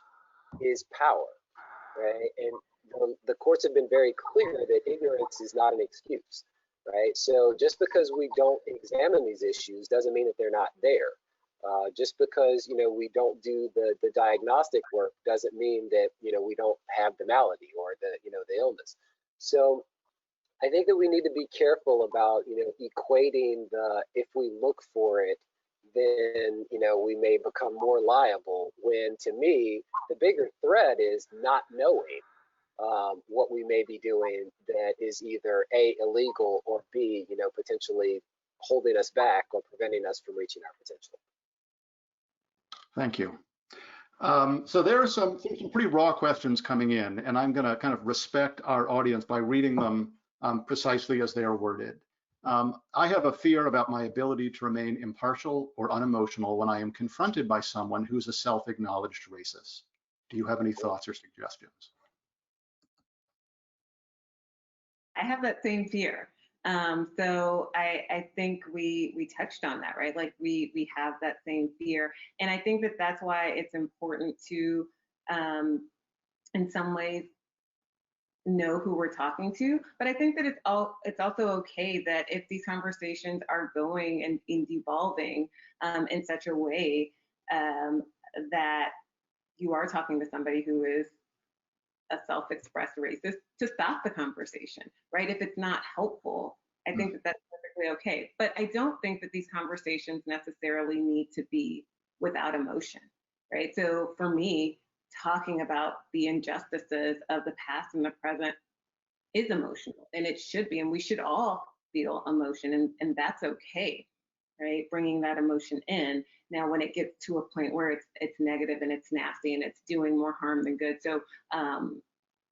is power, right? And the courts have been very clear that ignorance is not an excuse, right? So just because we don't examine these issues doesn't mean that they're not there. Just because we don't do the diagnostic work doesn't mean that we don't have the malady or the illness. So I think that we need to be careful about equating the if we look for it, then we may become more liable, when to me the bigger threat is not knowing what we may be doing that is either A, illegal, or B, potentially holding us back or preventing us from reaching our potential. Thank you. So there are some pretty raw questions coming in, and I'm going to kind of respect our audience by reading them precisely as they are worded. I have a fear about my ability to remain impartial or unemotional when I am confronted by someone who's a self-acknowledged racist. Do you have any thoughts or suggestions? I have that same fear. So I think we touched on that, right? Like we have that same fear. And I think that that's why it's important to, in some ways, know who we're talking to. But I think that it's also okay that if these conversations are going and evolving in such a way that you are talking to somebody who is a self-expressed racist, to stop the conversation, right? If it's not helpful, I think that that's perfectly okay. But I don't think that these conversations necessarily need to be without emotion, right? So for me, talking about the injustices of the past and the present is emotional, and it should be, and we should all feel emotion, and that's okay, right? Bringing that emotion in. Now, when it gets to a point where it's negative and it's nasty and it's doing more harm than good, so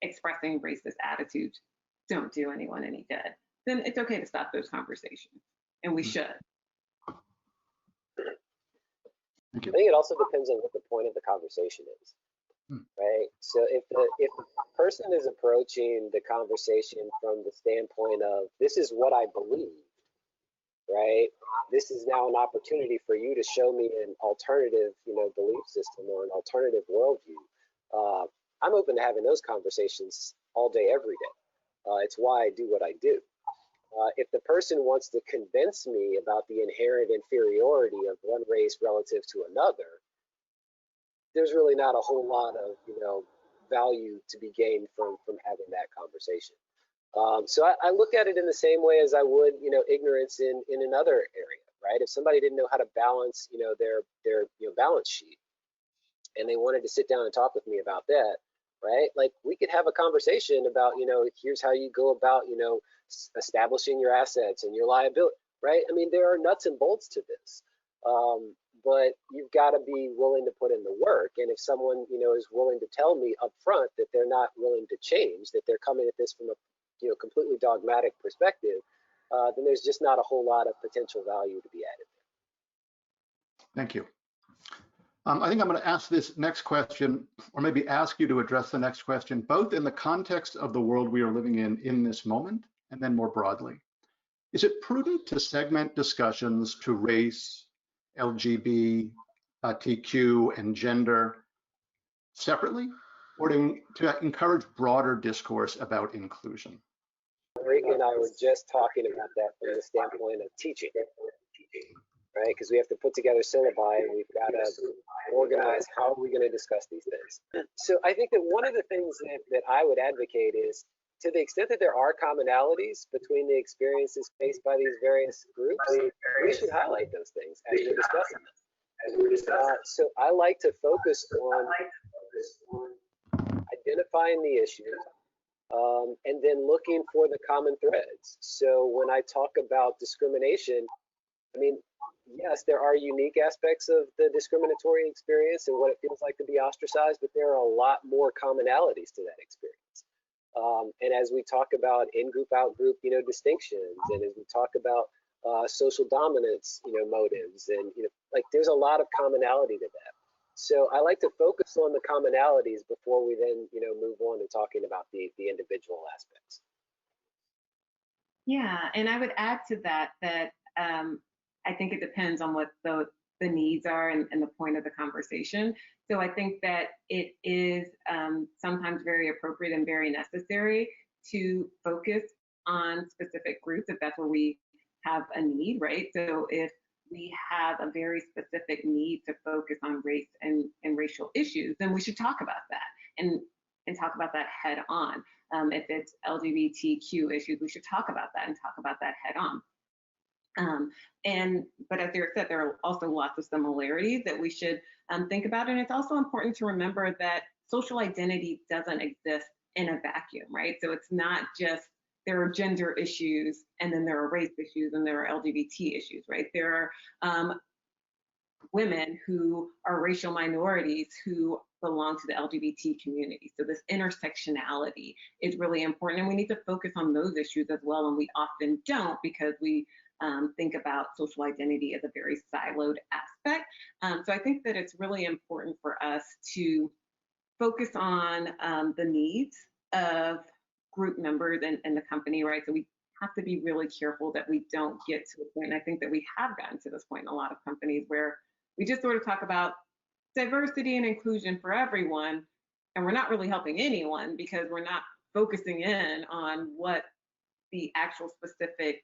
expressing racist attitudes don't do anyone any good, then it's okay to stop those conversations, and we should. I think it also depends on what the point of the conversation is, right? So if the person is approaching the conversation from the standpoint of, this is what I believe, right? This is now an opportunity for you to show me an alternative, belief system or an alternative worldview. I'm open to having those conversations all day, every day. It's why I do what I do. If the person wants to convince me about the inherent inferiority of one race relative to another, there's really not a whole lot of value to be gained from having that conversation. So I look at it in the same way as I would ignorance in another area, right? If somebody didn't know how to balance their balance sheet, and they wanted to sit down and talk with me about that, right? Like, we could have a conversation about here's how you go about establishing your assets and your liability, right? I mean, there are nuts and bolts to this. But you've got to be willing to put in the work. And if someone, is willing to tell me up front that they're not willing to change, that they're coming at this from a, completely dogmatic perspective, then there's just not a whole lot of potential value to be added there. Thank you. I think I'm going to ask this next question, or maybe ask you to address the next question, both in the context of the world we are living in this moment, and then more broadly. Is it prudent to segment discussions to race, LGBTQ, and gender separately? or to encourage broader discourse about inclusion? Enrica and I were just talking about that from the standpoint of teaching, right? Because we have to put together syllabi and we've got to organize how are we going to discuss these things. So I think that one of the things that I would advocate is, to the extent that there are commonalities between the experiences faced by these various groups, we should highlight those things as we're discussing them. So I like to focus on identifying the issues, and then looking for the common threads. So when I talk about discrimination, I mean, yes, there are unique aspects of the discriminatory experience and what it feels like to be ostracized, but there are a lot more commonalities to that experience. And as we talk about in-group, out-group, distinctions, and as we talk about social dominance, motives, and like there's a lot of commonality to that. So I like to focus on the commonalities before we then, move on to talking about the individual aspects. Yeah, and I would add to that I think it depends on what the needs are and the point of the conversation. So I think that it is sometimes very appropriate and very necessary to focus on specific groups if that's where we have a need, right? So if we have a very specific need to focus on race and racial issues, then we should talk about that and talk about that head on. If it's LGBTQ issues, we should talk about that and talk about that head on. But as Derek said, there are also lots of similarities that we should think about. And it's also important to remember that social identity doesn't exist in a vacuum, right? So it's not just there are gender issues and then there are race issues and there are LGBT issues, right? There are women who are racial minorities who belong to the LGBT community. So this intersectionality is really important, and we need to focus on those issues as well, and we often don't because we think about social identity as a very siloed aspect. So I think that it's really important for us to focus on the needs of group members in the company, right? So we have to be really careful that we don't get to a point, and I think that we have gotten to this point in a lot of companies where we just sort of talk about diversity and inclusion for everyone, and we're not really helping anyone because we're not focusing in on what the actual specific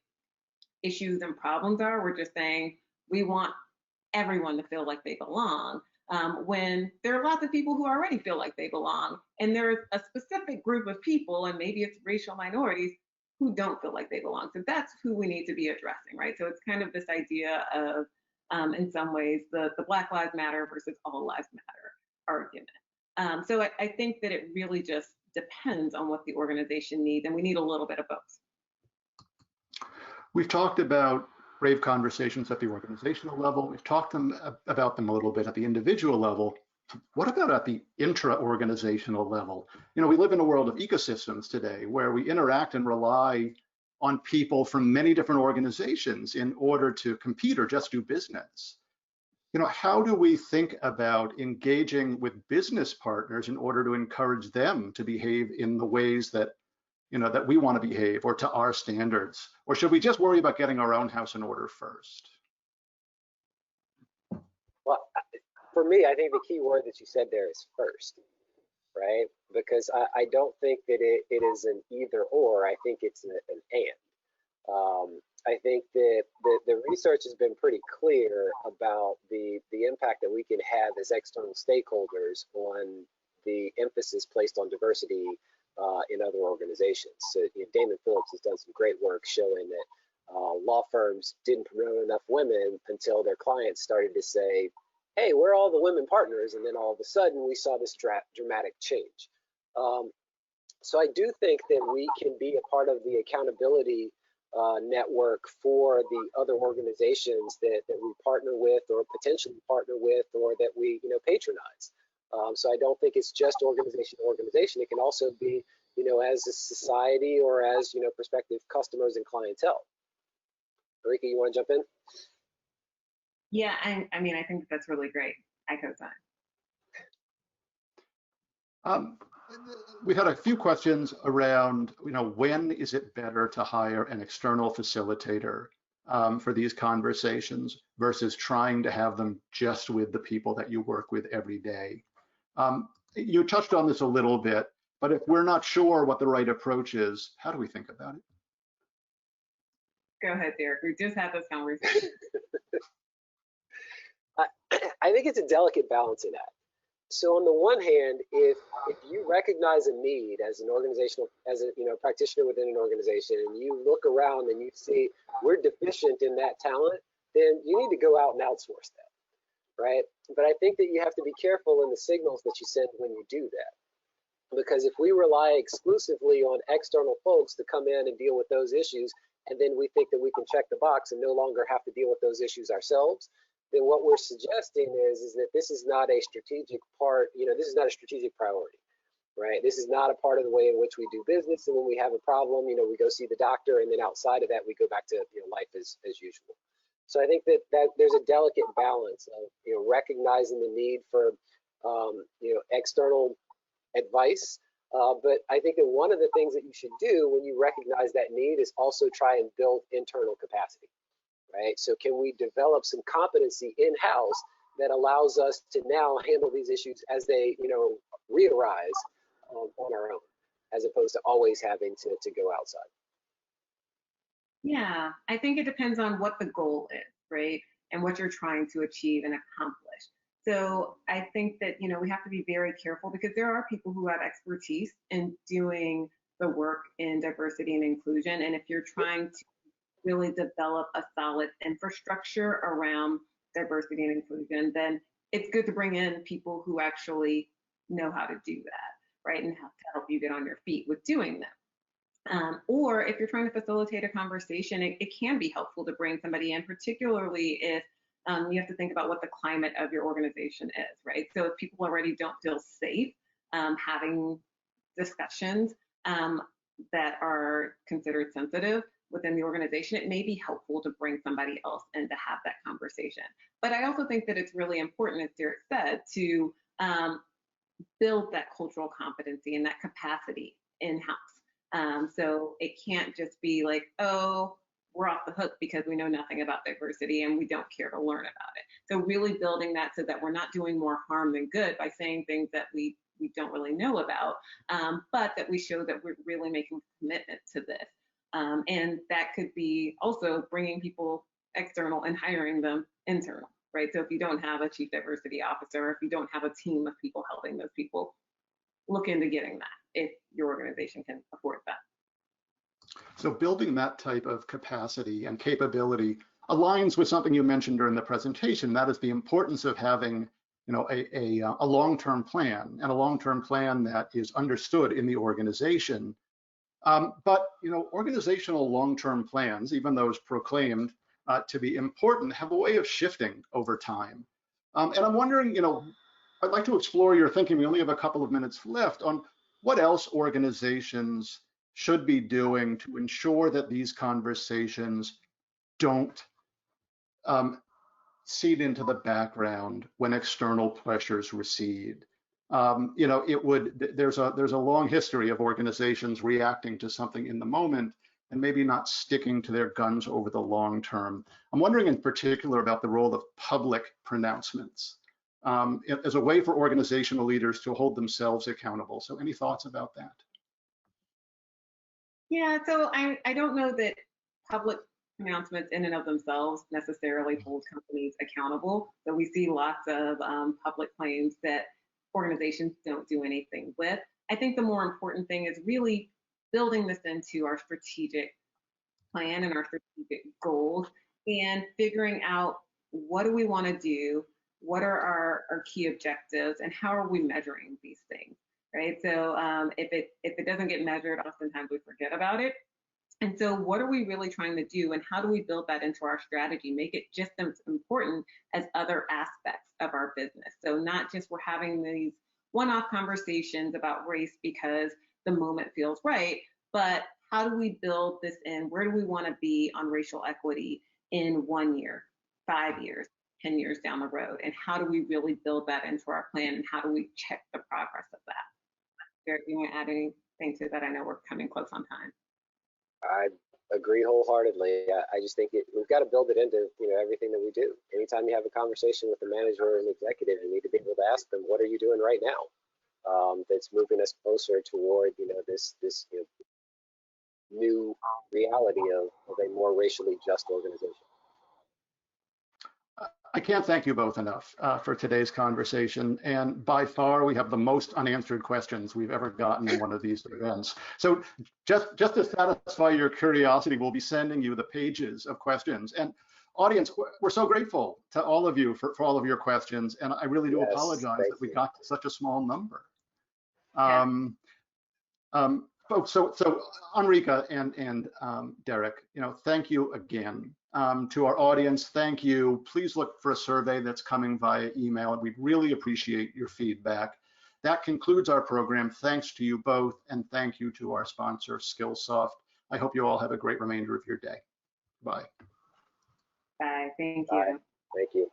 issues and problems are. We're just saying we want everyone to feel like they belong, when there are lots of people who already feel like they belong, and there's a specific group of people, and maybe it's racial minorities, who don't feel like they belong. So that's who we need to be addressing, right? So it's kind of this idea of, in some ways, the Black Lives Matter versus All Lives Matter argument. So I think that it really just depends on what the organization needs, and we need a little bit of both. We've talked about brave conversations at the organizational level. We've talked about them a little bit at the individual level. What about at the intra-organizational level? We live in a world of ecosystems today where we interact and rely on people from many different organizations in order to compete or just do business. How do we think about engaging with business partners in order to encourage them to behave in the ways that that we want to behave or to our standards? Or should we just worry about getting our own house in order first? Well, for me, I think the key word that you said there is first, right? Because I don't think that it is an either or. I think it's an and. I think that the research has been pretty clear about the impact that we can have as external stakeholders on the emphasis placed on diversity in other organizations. So Damon Phillips has done some great work showing that law firms didn't promote enough women until their clients started to say, hey, where are all the women partners? And then all of a sudden we saw this dramatic change. So I do think that we can be a part of the accountability network for the other organizations that we partner with or potentially partner with or that we patronize. So I don't think it's just organization to organization. It can also be, as a society or as, prospective customers and clientele. Enrica, you want to jump in? Yeah, I mean, I think that's really great. I co-sign. We've had a few questions around, when is it better to hire an external facilitator for these conversations versus trying to have them just with the people that you work with every day? you touched on this a little bit, but if we're not sure what the right approach is, how do we think about it? Go ahead, Derek. We just had this conversation. I think it's a delicate balancing act. So on the one hand, if you recognize a need as an organizational, as a practitioner within an organization, and you look around and you see we're deficient in that talent, then you need to go out and outsource that, right? But I think that you have to be careful in the signals that you send when you do that. Because if we rely exclusively on external folks to come in and deal with those issues, and then we think that we can check the box and no longer have to deal with those issues ourselves, then what we're suggesting is that this is not a strategic part, this is not a strategic priority, right? This is not a part of the way in which we do business. And when we have a problem, we go see the doctor, and then outside of that, we go back to life as usual. So I think that there's a delicate balance of recognizing the need for external advice. But I think that one of the things that you should do when you recognize that need is also try and build internal capacity, right? So can we develop some competency in-house that allows us to now handle these issues as they, re-arise on our own, as opposed to always having to go outside? Yeah, I think it depends on what the goal is, right? And what you're trying to achieve and accomplish. So I think that, we have to be very careful, because there are people who have expertise in doing the work in diversity and inclusion. And if you're trying to really develop a solid infrastructure around diversity and inclusion, then it's good to bring in people who actually know how to do that, right? And have to help you get on your feet with doing that. Or if you're trying to facilitate a conversation, it can be helpful to bring somebody in, particularly if you have to think about what the climate of your organization is, right? So if people already don't feel safe having discussions that are considered sensitive within the organization, it may be helpful to bring somebody else in to have that conversation. But I also think that it's really important, as Derek said, to build that cultural competency and that capacity in-house. So it can't just be like, oh, we're off the hook because we know nothing about diversity and we don't care to learn about it. So really building that so that we're not doing more harm than good by saying things that we don't really know about, but that we show that we're really making a commitment to this. And that could be also bringing people external and hiring them internal, right? So if you don't have a chief diversity officer, if you don't have a team of people helping those people, look into getting that if your organization can afford that. So building that type of capacity and capability aligns with something you mentioned during the presentation. That is the importance of having, a long-term plan, and a long-term plan that is understood in the organization. But organizational long-term plans, even those proclaimed to be important, have a way of shifting over time. And I'm wondering, I'd like to explore your thinking. We only have a couple of minutes left on what else organizations should be doing to ensure that these conversations don't cede into the background when external pressures recede. There's a long history of organizations reacting to something in the moment and maybe not sticking to their guns over the long term. I'm wondering in particular about the role of public pronouncements as a way for organizational leaders to hold themselves accountable. So any thoughts about that? Yeah, so I don't know that public pronouncements in and of themselves necessarily hold companies accountable. So we see lots of public claims that organizations don't do anything with. I think the more important thing is really building this into our strategic plan and our strategic goals, and figuring out what do we want to do, what are our key objectives, and how are we measuring these things, right? So if it doesn't get measured, oftentimes we forget about it. And so what are we really trying to do, and how do we build that into our strategy, make it just as important as other aspects of our business? So not just we're having these one-off conversations about race because the moment feels right, but how do we build this in? Where do we want to be on racial equity in 1 year, 5 years, 10 years down the road? And how do we really build that into our plan, and how do we check the progress of that? Derek, do you want to add anything to that? I know we're coming close on time. I agree wholeheartedly. I just think we've got to build it into everything that we do. Anytime you have a conversation with a manager or an executive, you need to be able to ask them, what are you doing right now? that's moving us closer toward, this new reality of a more racially just organization. I can't thank you both enough for today's conversation. And by far, we have the most unanswered questions we've ever gotten in one of these events. So just to satisfy your curiosity, we'll be sending you the pages of questions. And audience, we're so grateful to all of you for all of your questions. And I really do apologize that we got to such a small number. So Enrica and Derek, thank you again. To our audience, thank you. Please look for a survey that's coming via email. We'd really appreciate your feedback. That concludes our program. Thanks to you both, and thank you to our sponsor, Skillsoft. I hope you all have a great remainder of your day. Bye. Bye. Thank you. Bye. Thank you.